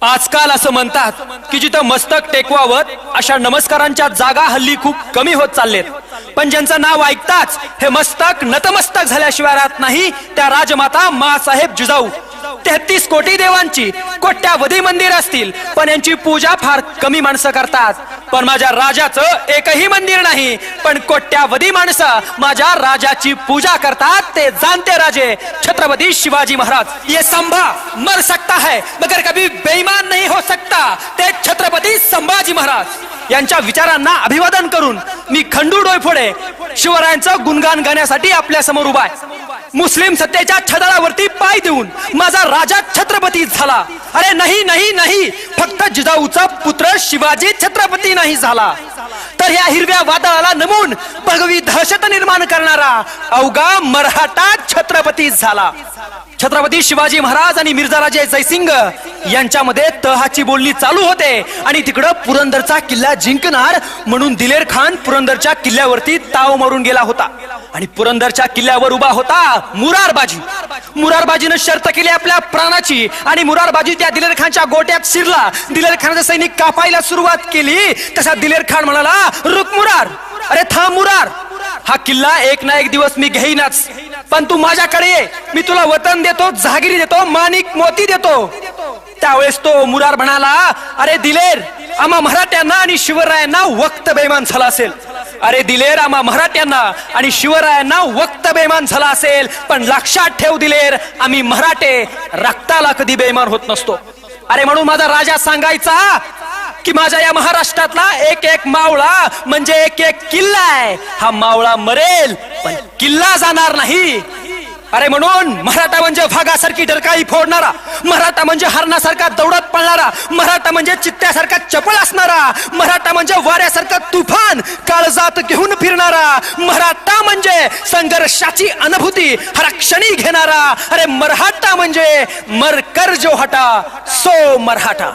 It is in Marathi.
आजकाल असं म्हणतात की जिथं मस्तक टेकवावं अशा नमस्कारांच्या जागा हल्ली खूप कमी होत चाललेत, पण ज्यांचं नाव ऐकताच हे मस्तक नतमस्तक झाल्याशिवाय राहत नाही त्या राजमाता मासाहेब जिजाऊ 33 कोटी देवांची कोट्यावधी मंदिर असतील, पण यांची पूजा फार कमी माणसं करतात. पण माझ्या राजाचं एकही मंदिर नाही, पण कोट्यावधी माणसं माझ्या राजाची पूजा करतात. ते जाणते राजे छत्रपती शिवाजी महाराज. ये संभा मर सकता है मगर कभी बेईमान नहीं हो सकता. ते छत्रपती संभाजी महाराज यांच्या विचारांना अभिवादन करून मी खंडू डोईफोडे शिवरायांचं गुणगान गाण्यासाठी आपल्या समोर उभा आहे. मुस्लिम सत्तेच्या छदाळावरती पाय देऊन माझा राजा छत्रपती झाला. अरे नाही नाही नाही, फक्त जिजाऊचा पुत्र शिवाजी छत्रपती नाही झाला, तर या हिरव्या वादळाला नमून भगवी दहशत निर्माण करणारा अवघा मराठा छत्रपती झाला. छत्रपती शिवाजी महाराज आणि मिर्झाराजे जयसिंग यांच्यामध्ये तहाची बोलणी चालू होते आणि तिकडं पुरंदरचा किल्ला जिंकणार म्हणून दिलेर खान पुरंदरच्या किल्ल्यावरती ताव मारून गेला होता आणि पुरंदरच्या किल्ल्यावर उभा होता मुरारबाजी. मुरारबाजीनं शर्त केली आपल्या प्राणाची आणि मुरारबाजी त्या दिलेर खानच्या गोट्यात शिरला. दिलेर खानाचे सैनिक कापायला सुरुवात केली तसा दिलेर खान म्हणाला, रुक मुरार, अरे थांब मुरार, हा किल्ला एक ना एक दिवस मी घेईनच, पण तू माझ्याकडे ये, मी तुला वतन देतो, जहागिरी देतो, माणिक मोती देतो. त्यावेळेस तो मुरार म्हणाला, अरे दिलेर, आम्हा मराठ्यांना आणि शिवरायांना वक्त बेईमान झाला असेल. अरे दिलेर, आम्हा मराठ्यांना आणि शिवरायांना वक्त बेईमान झाला असेल, पण लक्षात ठेव दिलेर, आम्ही मराठे रक्ताला कधी बेईमान होत नसतो. अरे म्हणून माझा राजा सांगायचा की माझ्या या महाराष्ट्रातला एक एक मावळा म्हणजे एक एक किल्ला आहे. हा मावळा मरेल पण किल्ला जाणार नाही. अरे म्हणून मराठा म्हणजे भागासारखी डरकाळी फोडणारा, मराठा म्हणजे हरणासारखा दौडत पळणारा, मराठा म्हणजे चित्त्यासारखा चपळ असणारा, मराठा म्हणजे वाऱ्यासारखा तुफान काळजात घेऊन फिरणारा, मराठा म्हणजे संघर्षाची अनुभूती हर क्षणी घेणारा. अरे मराठा म्हणजे मरकर जो हटा सो मराठा.